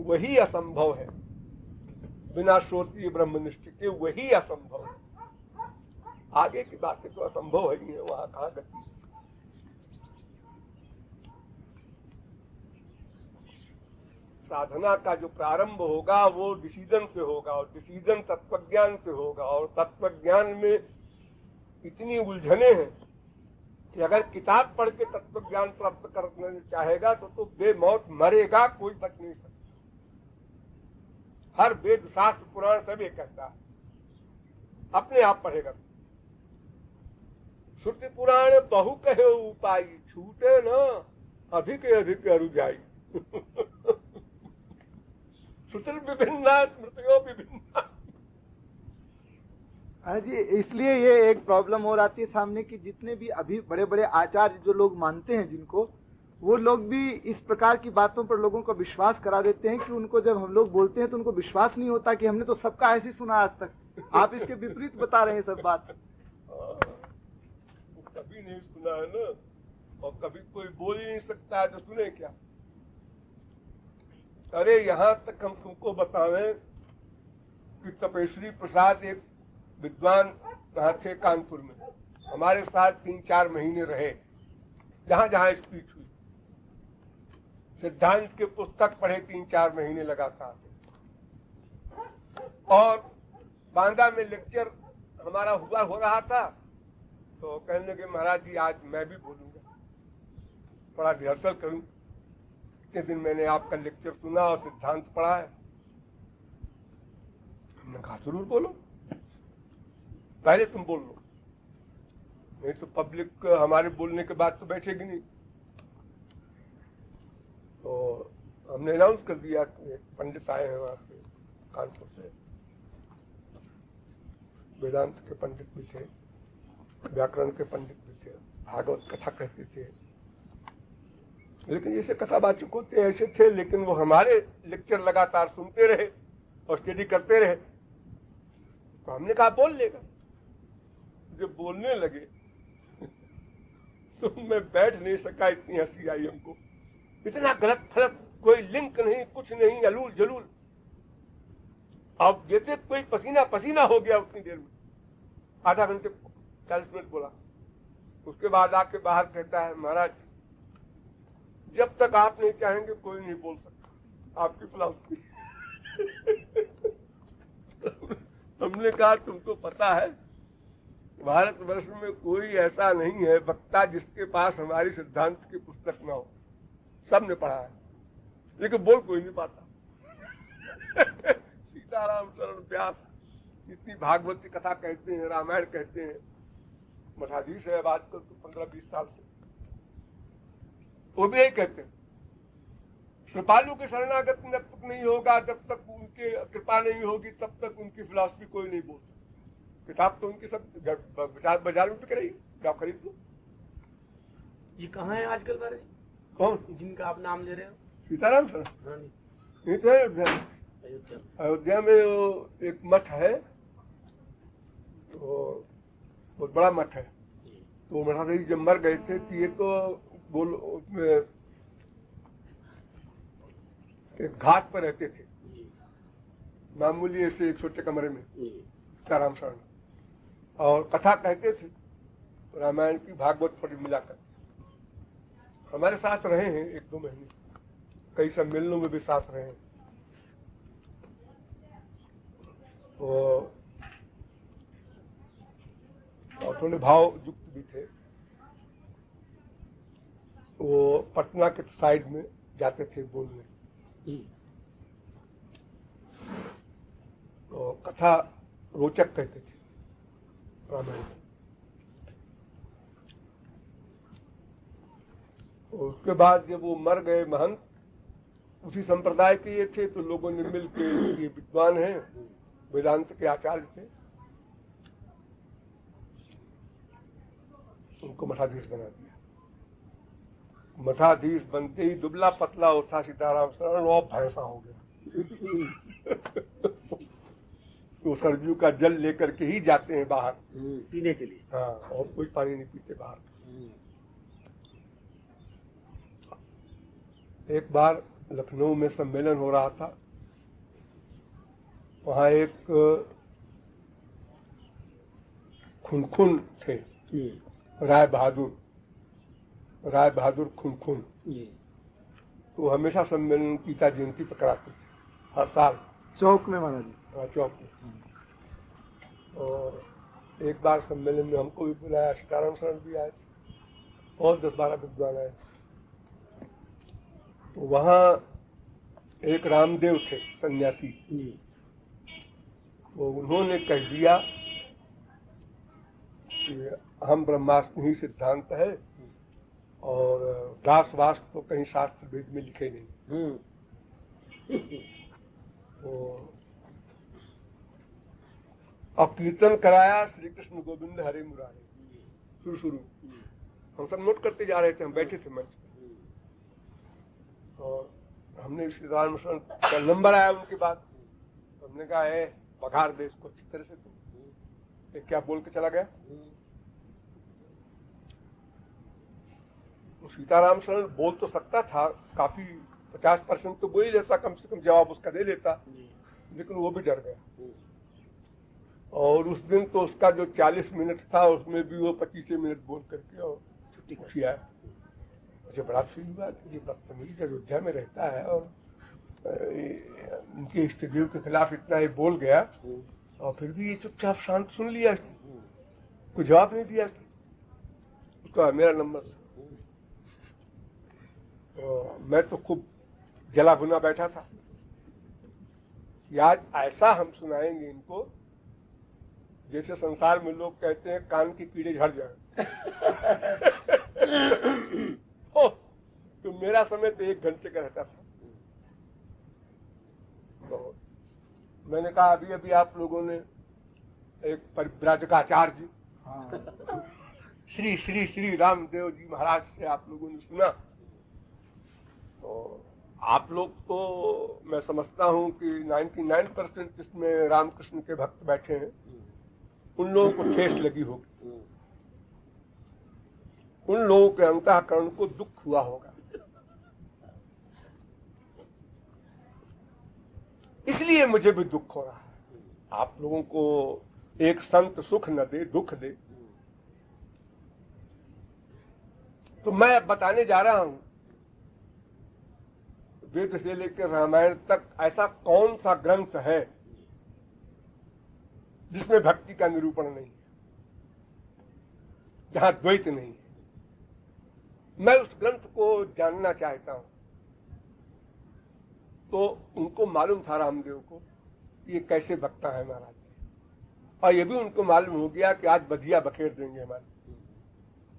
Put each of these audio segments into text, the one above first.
वही असंभव है, बिना श्रोत्रिय ब्रह्मनिष्ठ के वही असंभव है। आगे की बातें तो असंभव ही है, वहां कहाँ गति। साधना का जो प्रारंभ होगा वो डिसीजन से होगा, और डिसीजन तत्वज्ञान से होगा, और तत्वज्ञान में इतनी उलझने हैं कि अगर किताब पढ़ के तत्वज्ञान प्राप्त करना चाहेगा तो बेमौत मरेगा, कोई बच नहीं सकता। हर वेद शास्त्र पुराण सब ये कहता है, अपने आप पढ़ेगा। श्रुति पुराण बहु कहे उपाय, छूटे न अधिक अधिक अरुजाई। श्रुति विभिन्ना स्मृतियों विभिन्ना। हाँ जी, इसलिए ये एक प्रॉब्लम और आती है सामने की, जितने भी अभी बड़े बड़े आचार्य जो लोग मानते हैं जिनको, वो लोग भी इस प्रकार की बातों पर लोगों को विश्वास करा देते हैं कि उनको जब हम लोग बोलते हैं तो उनको विश्वास नहीं होता कि हमने तो सबका ऐसे सुना आज तक, आप इसके विपरीत बता रहे हैं सब बात। कभी नहीं सुना है ना, और कभी कोई बोल ही नहीं सकता है तो सुने क्या। अरे यहाँ तक हम तुमको बतावें कि तपेश्वरी प्रसाद एक विद्वान यहाँ थे कानपुर में, हमारे साथ 3-4 महीने रहे, जहाँ जहाँ स्पीच हुई। सिद्धांत के पुस्तक पढ़े 3-4 महीने लगातार, और बांदा में लेक्चर हमारा हो रहा था, तो कहने लगे महाराज जी आज मैं भी बोलूंगा, थोड़ा रिहर्सल करूं। इतने दिन मैंने आपका लेक्चर सुना और सिद्धांत पढ़ा है। हमने कहा जरूर बोलो, पहले तुम बोल लो, नहीं तो पब्लिक हमारे बोलने के बाद तो बैठेगी नहीं। तो हमने अनाउंस कर दिया कि पंडित आए हैं वहां से, कानपुर से, वेदांत के पंडित भी थे, व्याकरण के पंडित भी थे, भागवत कथा कहते थे, लेकिन जैसे कथावाचक होते ऐसे थे, लेकिन वो हमारे लेक्चर लगातार सुनते रहे और स्टडी करते रहे। तो हमने कहा बोल लेगा। जब बोलने लगे तो मैं बैठ नहीं सका, इतनी हंसी आई हमको। इतना गलत फलत, कोई लिंक नहीं, कुछ नहीं, अलूल जलूल। अब जैसे कोई पसीना पसीना हो गया उतनी देर में, आधा घंटे 40 मिनट बोला। उसके बाद आके बाहर कहता है महाराज जब तक आप नहीं चाहेंगे कोई नहीं बोल सकता, आपकी फिलॉसफी। हमने कहा तुमको पता है भारतवर्ष में कोई ऐसा नहीं है वक्ता जिसके पास हमारी सिद्धांत की पुस्तक न हो, सबने पढ़ा है, लेकिन बोल कोई नहीं पाता। सीताराम शरण व्यास इतनी भागवत की कथा कहते हैं, रामायण कहते हैं, मठाधीश है आजकल तो 15-20 साल से, वो भी यही कहते हैं कृपालु के शरणागत जब तक नहीं होगा, जब तक उनके कृपा नहीं होगी, तब तक उनकी फिलॉसफी कोई नहीं बोल सकता। किताब तो उनकी सब बाजार में बिक रही है, आप खरीद लो। ये कहाँ है आजकल बारे कौन जिनका आप नाम ले रहे हो? सीताराम सर, हाँ ये तो अयोध्या में एक मठ है, तो बहुत बड़ा मठ है। तो महाराज जब मर गए थे तो ये तो बोल उसमें एक घाट पर रहते थे, मामूली ऐसे एक छोटे कमरे में, सीताराम शरण, और कथा कहते थे रामायण की, भागवत पढ़ी मिलाकर। हमारे साथ रहे हैं 1-2 महीने, कई सम्मेलनों में भी साथ रहे हैं। और थोड़े भाव युक्त भी थे। वो पटना के साइड में जाते थे बोलने, तो कथा रोचक कहते थे रामायण। उसके बाद जब वो मर गए महंत, उसी संप्रदाय के ये थे, तो लोगों ने मिल के, ये विद्वान हैं, वेदांत के आचार्य थे, उनको मठाधीश बना दिया। मठाधीश बनते ही दुबला पतला उठा सीताराम शरण, और भैंसा हो गया। तो सरजू का जल लेकर के ही जाते हैं बाहर पीने के लिए। हाँ, और कोई पानी नहीं पीते बाहर। एक बार लखनऊ में सम्मेलन हो रहा था। वहाँ एक खुनखुन थे, राय बहादुर खुनखुन। तो हमेशा सम्मेलन गीता जयंती पर कराते थे, हर साल चौक में महाराज जी। चौक में। और एक बार सम्मेलन में हमको भी बुलाया, सीताराम शरण भी आए थे और 10-12 विद्वान आए। तो वहाँ एक रामदेव थे सन्यासी, तो उन्होंने कह दिया कि हम ब्रह्मास्त्र ही सिद्धांत है और दास वास तो कहीं शास्त्र वेद में लिखे नहीं। तो अब कीर्तन कराया श्री कृष्ण गोविंद हरे मुरारे, शुरू हम सब नोट करते जा रहे थे, हम बैठे थे मंच पर। और हमने सीताराम शरण का नंबर आया उनके बाद, हमने कहा है पगार दे इसको अच्छी तरह से, तुम क्या बोल के चला गया। तो सीताराम शरण बोल तो सकता था, काफी 50% तो बोल ही लेता, कम से कम जवाब उसका दे लेता, लेकिन वो भी डर गया। और उस दिन तो उसका जो 40 मिनट था उसमें भी वो 25 मिनट बोल करके और छुट्टी किया। मुझे बड़ा फील हुआ कि ये बदतमीज अयोध्या में रहता है और उनके इष्टदेव के खिलाफ इतना ही बोल गया और फिर भी ये चुपचाप शांत सुन लिया, कोई जवाब नहीं दिया। उसका मेरा नंबर था। तो मैं तो खूब जला भुना बैठा था कि आज ऐसा हम सुनाएंगे इनको जैसे संसार में लोग कहते हैं कान की कीड़े झड़ जाए। तो मेरा समय तो 1 घंटे का रहता था। तो मैंने कहा अभी अभी आप लोगों ने एक परिव्राजकाचार्य जी श्री श्री श्री रामदेव जी महाराज से आप लोगों ने सुना। तो आप लोग तो मैं समझता हूं कि 99% इसमें रामकृष्ण के भक्त बैठे हैं, उन लोगों को ठेस लगी होगी, उन लोगों के अंतःकरण को दुख हुआ होगा। इसलिए मुझे भी दुख हो रहा है। आप लोगों को एक संत सुख न दे दुख दे। तो मैं अब बताने जा रहा हूं वेद से लेकर रामायण तक ऐसा कौन सा ग्रंथ है जिसमें भक्ति का निरूपण नहीं है, जहां द्वैत नहीं है। मैं उस ग्रंथ को जानना चाहता हूं। तो उनको मालूम था रामदेव को कि ये कैसे बकता है महाराज, और ये भी उनको मालूम हो गया कि आज बधिया बखेर देंगे हमारे।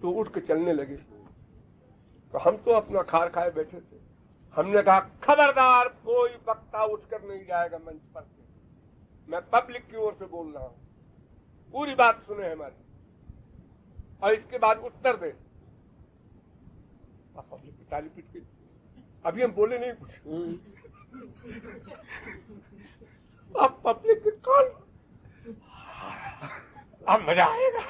तो उठ के चलने लगे। तो हम तो अपना खार खाए बैठे थे। हमने कहा खबरदार कोई वक्ता उठकर नहीं जाएगा मंच पर से, मैं पब्लिक की ओर से बोल रहा हूं, पूरी बात सुने हमारी और इसके बाद उत्तर दे। अब पब्लिक की ताली पीट गई। अभी हम बोले नहीं कुछ, अब पब्लिक की कौन, अब मजा आएगा।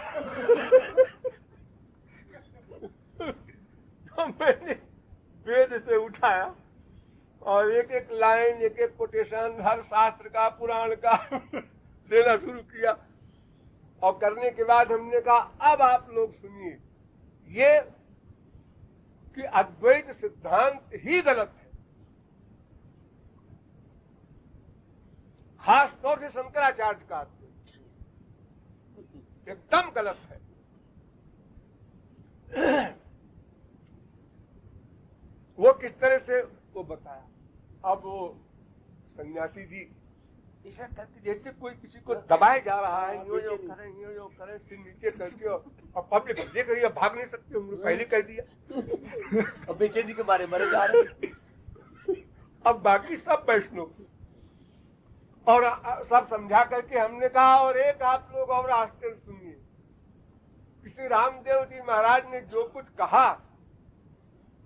तो मैंने वेद से उठाया और एक एक लाइन एक एक कोटेशन हर शास्त्र का पुराण का देना शुरू किया। और करने के बाद हमने कहा अब आप लोग सुनिए, ये कि अद्वैत सिद्धांत ही गलत है, खास तौर से शंकराचार्य का एकदम गलत है। वो किस तरह से वो बताया। अब वो सन्यासी जी ऐसा करके जैसे कोई किसी को दबाए जा रहा है, यो करें सिर नीचे करके, और पब्लिक देख रही है, भाग नहीं सकती, उन्होंने पहले कह दिया। अब बेचैनी के बारे में जा रहे। अब बाकी सब वैष्णव और सब समझा करके हमने कहा और एक आप लोग और आश्चर्य सुनिए, श्री रामदेव जी महाराज ने जो कुछ कहा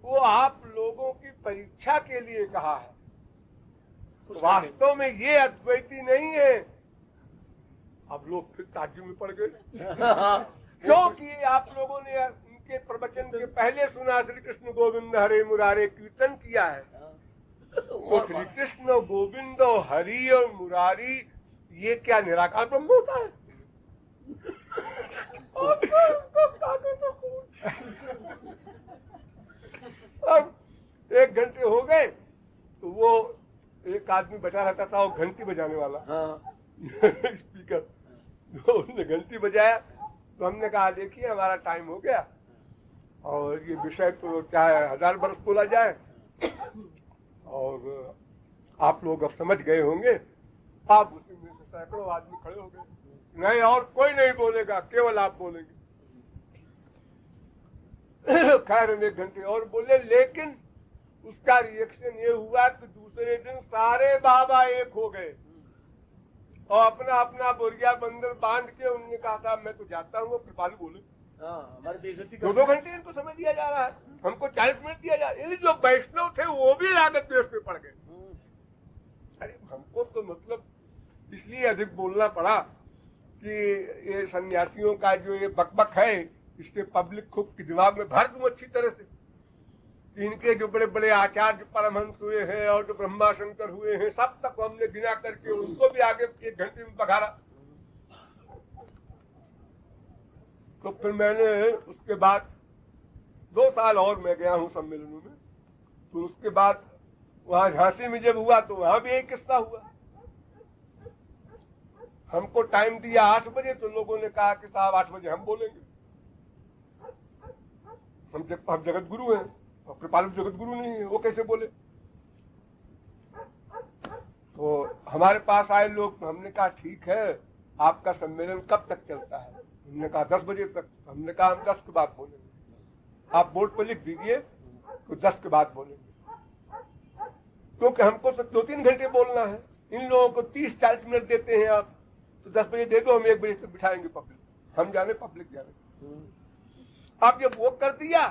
वो आप लोगों की परीक्षा के लिए कहा है, वास्तव में ये अद्वैती नहीं है। अब लोग फिर ताज्जुब में पड़ गए क्योंकि आप लोगों ने उनके प्रवचन के पहले सुना श्री कृष्ण गोविंद हरे मुरारे कीर्तन किया है, तो श्री कृष्ण गोविंद हरि और मुरारी ये क्या निराकार ब्रह्म होता है? अब 1 घंटे हो गए तो वो एक आदमी बचा रहता था, वो घंटी बजाने वाला स्पीकर, तो उसने घंटी बजाया तो हमने कहा देखिए हमारा टाइम हो गया और ये विषय तो चाहे 1000 वर्ष बोला जाए और आप लोग अब समझ गए होंगे। आप उसी में से सैकड़ों आदमी खड़े हो गए, नहीं और कोई नहीं बोलेगा, केवल आप बोलेंगे। खैर हम 1 घंटे और बोले, लेकिन उसका रिएक्शन ये हुआ कि दूसरे दिन सारे बाबा एक हो गए और अपना अपना बोरिया बंदर बांध के उन्होंने कहा था मैं तो जाता हूँ, कृपालु बोले। हमारे बेइज्जती 2 घंटे इनको समय दिया जा रहा है, हमको 40 मिनट दिया जा रहा है। ये जो वैष्णव थे वो भी लागत द्वेष पे पड़ गए। अरे हमको तो मतलब इसलिए अधिक बोलना पड़ा कि ये सन्यासियों का जो ये बकबक है इससे पब्लिक खूब के दिमाग में भर दूं अच्छी तरह से। इनके जो बड़े बड़े आचार्य परमहंस हुए हैं और जो ब्रह्मा शंकर हुए हैं सब तक हमने गिना करके उनको भी आगे 1 घंटे में बघारा। तो फिर मैंने उसके बाद 2 साल और मैं गया हूँ सम्मेलनों में, तो उसके बाद वहां झांसी में जब हुआ तो वहां भी एक किस्सा हुआ। हमको टाइम दिया 8 बजे, तो लोगों ने कहा कि साहब 8 बजे हम बोलेंगे। हम जगत गुरु हैं और कृपालु जगत गुरु नहीं है, वो कैसे बोले? तो हमारे पास आए लोग, तो हमने कहा ठीक है आपका सम्मेलन कब तक चलता है? हमने कहा 10 बजे तक। हमने कहा हम 10 के बाद बोलेंगे, आप बोर्ड पर लिख दीजिए तो 10 के बाद बोलेंगे, क्योंकि हमको तो 2-3 घंटे बोलना है। इन लोगों को 30-40 मिनट देते हैं आप, तो 10 बजे दे दो, हम 1 बजे तक बिठाएंगे पब्लिक, हम जाने पब्लिक जाने। अब जब वो कर दिया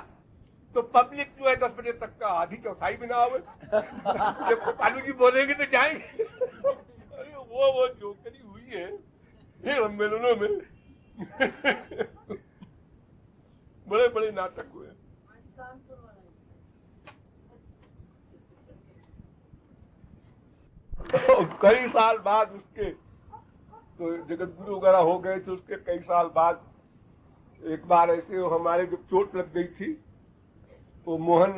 तो पब्लिक जो है 10 बजे तक का आधी चौथाई भी ना आवे। जब कृपालु जी बोलेंगे तो जाएंगे। अरे वो जोकरी हुई है ये सम्मेलनों में। बड़े बड़े नाटक हुए। तो कई साल बाद उसके तो जगत गुरु वगैरह हो गए, तो उसके कई साल बाद एक बार ऐसे हमारे जब चोट लग गई थी तो मोहन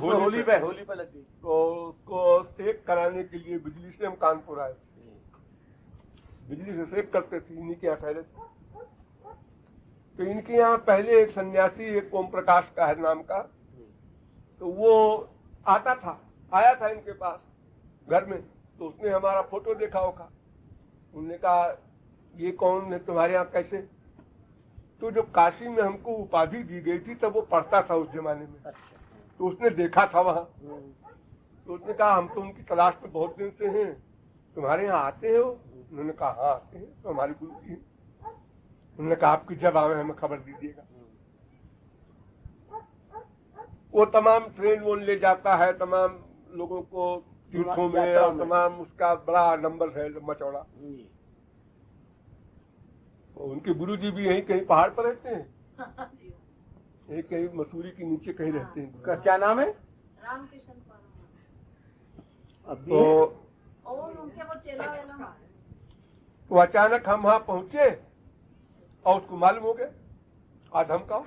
होली पे लग गई, तो उसको सेक कराने के लिए बिजली से हम कानपुर आए। बिजली से सेक करते थे, इन्हीं के यहाँ ठहरे थे। तो इनके यहाँ पहले एक सन्यासी, एक ओम प्रकाश का है नाम का, तो वो आया था इनके पास घर में। तो उसने हमारा फोटो देखा होगा, उन्होंने कहा ये कौन है तुम्हारे यहाँ कैसे? तो जो काशी में हमको उपाधि दी गई थी तब वो पढ़ता था उस जमाने में, तो उसने देखा था वहाँ। तो उसने कहा हम तो उनकी तलाश में बहुत दिन से हैं, तुम्हारे यहाँ आते हो? उन्होंने कहा हाँ आते हैं, तो हमारी गुरु जी। उन्होंने कहा आपकी जब आवे हमें खबर दीजिएगा। वो तमाम ट्रेन वोन ले जाता है तमाम लोगों को तीर्थों में, और तमाम उसका बड़ा नंबर है लंबा चौड़ा। उनके गुरु जी भी यहीं कहीं पहाड़ पर रहते हैं, यहीं कहीं मसूरी के नीचे कहीं रहते हैं। क्या नाम है? रामकृष्ण। तो उनके वो चेला वेला। तो अचानक हम वहां पहुंचे और उसको मालूम हो गया, आज हम कहो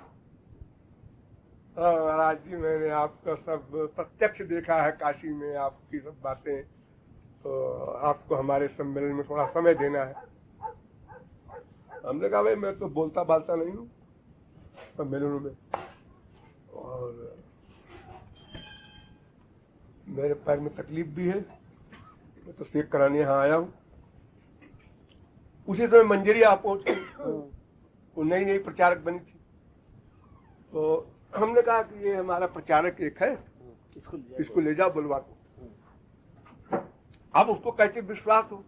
महाराज जी मैंने आपका सब प्रत्यक्ष देखा है काशी में, आपकी सब बातें, तो आपको हमारे सम्मेलन में थोड़ा समय देना है। हमने कहा भाई मैं तो बोलता बालता नहीं हूँ सम्मेलनों में, और मेरे पैर में तकलीफ भी है, मैं तो सेक कराने यहाँ आया हूँ। उसी समय मंजरी आप पहुंच गई, वो नई नई प्रचारक बनी थी। तो हमने कहा कि ये हमारा प्रचारक एक है, इसको ले जाओ बुलवा दो। अब उसको कैसे विश्वास हो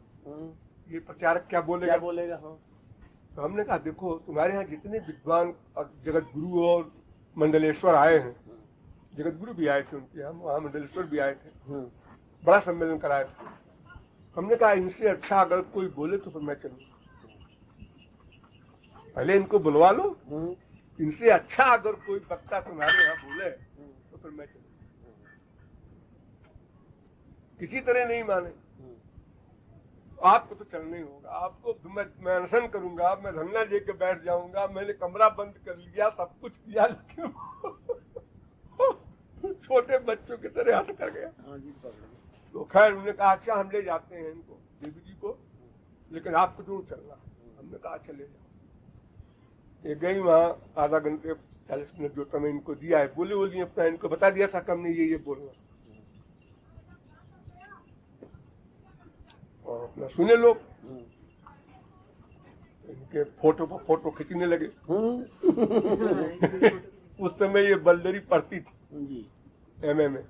ये प्रचारक क्या बोलेगा? तो हमने कहा देखो तुम्हारे यहाँ जितने विद्वान और जगत गुरु और मंडलेश्वर आए हैं, जगत गुरु भी आए थे उनके यहाँ, वहाँ मंडलेश्वर भी आए थे, बड़ा सम्मेलन कराए थे। हमने कहा इनसे अच्छा अगर कोई बोले तो फिर मैं चलूँ, पहले इनको बुलवा लो, इनसे अच्छा अगर कोई वक्ता तुम्हारे यहाँ बोले तो फिर मैं चलूँ। किसी तरह नहीं माने। आपको तो चलना ही होगा, आपको मैं अनशन करूंगा, मैं धरना लेके बैठ जाऊंगा, मैंने कमरा बंद कर लिया, सब कुछ किया, लेकिन छोटे बच्चों की तरह हट कर गया। तो खैर उन्होंने कहा अच्छा हम ले जाते हैं इनको देवी जी को, लेकिन आपको दूर चलना। हमने कहा चले जाओ। ये गई वहाँ आधा घंटे 40 मिनट जो समय इनको दिया है, बोली अपना इनको बता दिया था कि हमने ये बोलना, और अपना सुने लोग। इनके फोटो पर फोटो खींचने लगे। उस समय ये बल्दरी पढ़ती थी एमए में,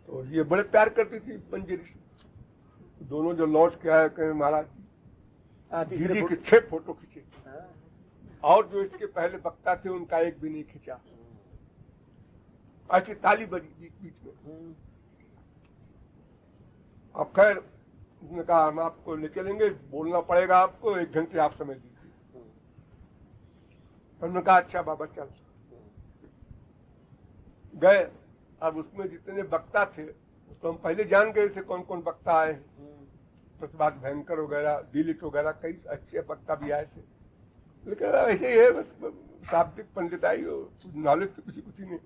तो ये बड़े प्यार करती थी पंजेरी से। दोनों जो लौट के आए कहे महाराज दीदी के 6 फोटो खींचे, और जो इसके पहले वक्ता थे उनका एक भी नहीं खींचा। ऐसी ताली बजी बीच में। अब खैर उसने कहा हम आपको ले चलेंगे, बोलना पड़ेगा आपको, 1 घंटे आप समय दीजिए। हमने कहा अच्छा बाबा चल। गए। अब उसमें जितने वक्ता थे उसको हम पहले जान गए थे कौन कौन वक्ता आए हैं। प्रतिभाग भयंकर वगैरह, दिलीप वगैरह, कई अच्छे वक्ता भी आए थे, लेकिन ऐसे ही है बस शाब्दिक पंडिताई और नॉलेज तो कुछ नहीं।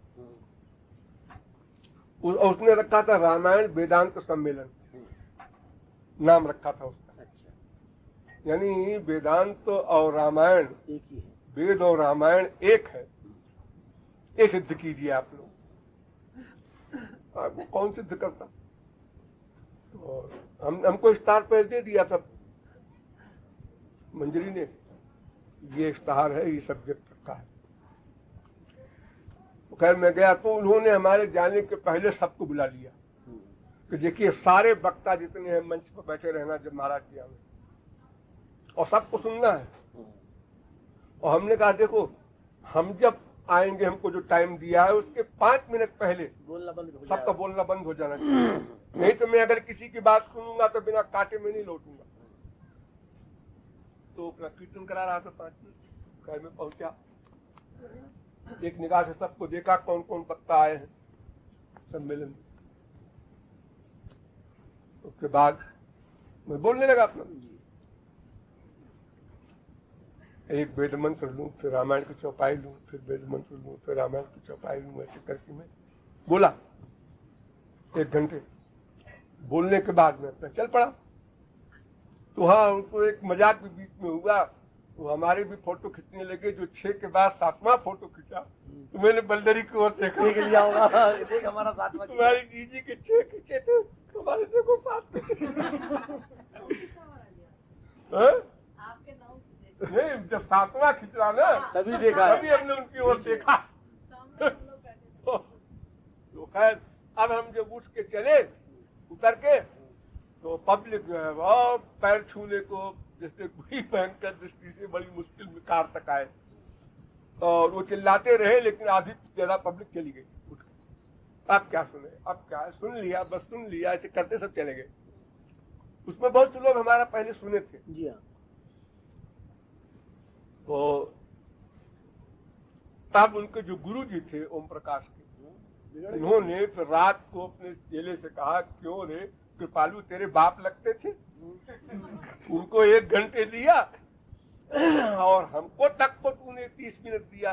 उसने रखा था रामायण वेदांत सम्मेलन, नाम रखा था उसका। यानी वेदांत और रामायण एक ही है, वेद और रामायण एक है, ये सिद्ध कीजिए आप लोग। आपको कौन सिद्ध करता? तो हमको इश्तार पर दे दिया था मंजरी ने, ये इश्तार है, ये सब्जेक्ट रखा है। तो खैर मैं गया तो उन्होंने हमारे जाने के पहले सबको बुला लिया कि देखिए सारे वक्ता जितने हैं मंच पर बैठे रहना जब महाराज जी आए, और सबको सुनना है। और हमने कहा देखो हम जब आएंगे, हमको जो टाइम दिया है उसके 5 मिनट पहले बोलना बंद हो सबका बोलना बंद हो जाना चाहिए। नहीं तो मैं अगर किसी की बात सुनूंगा तो बिना काटे में नहीं लौटूंगा। तो अपना कीर्तन करा रहा था 5 मिनट, घर में पहुंचा, एक निगाह से सबको देखा कौन कौन वक्ता आए हैं सम्मेलन में। उसके बाद मैं बोलने लगा अपना, एक वेद मंत्र लूं, फिर रामायण की चौपाई लूं, फिर वेद मंत्र लूं, फिर रामायण की चौपाई लूं, ऐसे करके मैं बोला 1 घंटे। बोलने के बाद मैं अपना चल पड़ा। तो हाँ उनको एक मजाक भी बीच में हुआ, वो हमारे भी फोटो खींचने लगे। जो 6 के बाद 7वां फोटो खींचा तो मैंने बल्दरी की ओर देखा, लिया होगा देख हमारा 7वां तुम्हारी जीजी के 6 खींचे थे, तुम्हारे देखो 7 खींचे। आपके 9 नहीं, जब 7वां खिंचरा ना तभी देखा, तभी हमने उनकी ओर देखा। तो खैर अब हम जब उठ के चले उतर के, तो पब्लिक जो है वो पैर छूने को जैसे कोई भयंकर दृष्टि से बड़ी मुश्किल में कार तक आए, और वो चिल्लाते रहे, लेकिन आधी ज्यादा पब्लिक चली गई उठ के। अब क्या सुने, अब क्या सुन लिया, बस सुन लिया, ऐसे करते सब चले गए। उसमें बहुत से लोग हमारा पहले सुने थे। जी हाँ। तो तब उनके जो गुरु जी थे ओम प्रकाश के, उन्होंने फिर रात को अपने चेले से कहा क्यों रे कृपालु तेरे बाप लगते थे। उनको 1 घंटे दिया और हमको तक को तूने 30 मिनट दिया।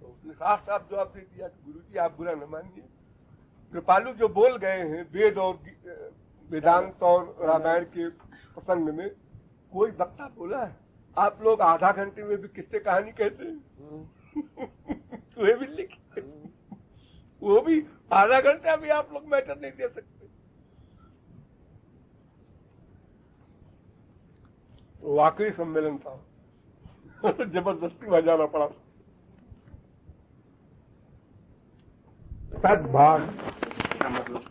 तो उसने साफ साफ जवाब दे दिया कि गुरुजी आप बुरा न मानिए, कृपालु जो बोल गए हैं वेद और वेदांत और रामायण के प्रसंग में कोई वक्ता बोला है? आप लोग आधा घंटे में भी किससे कहानी कहते हैं। तुम्हें भी लिखी, वो भी आधा घंटा भी आप लोग मैटर नहीं दे सकते। वाकई सम्मेलन था, जबरदस्ती वहां जाना पड़ा। सद्भाग मतलब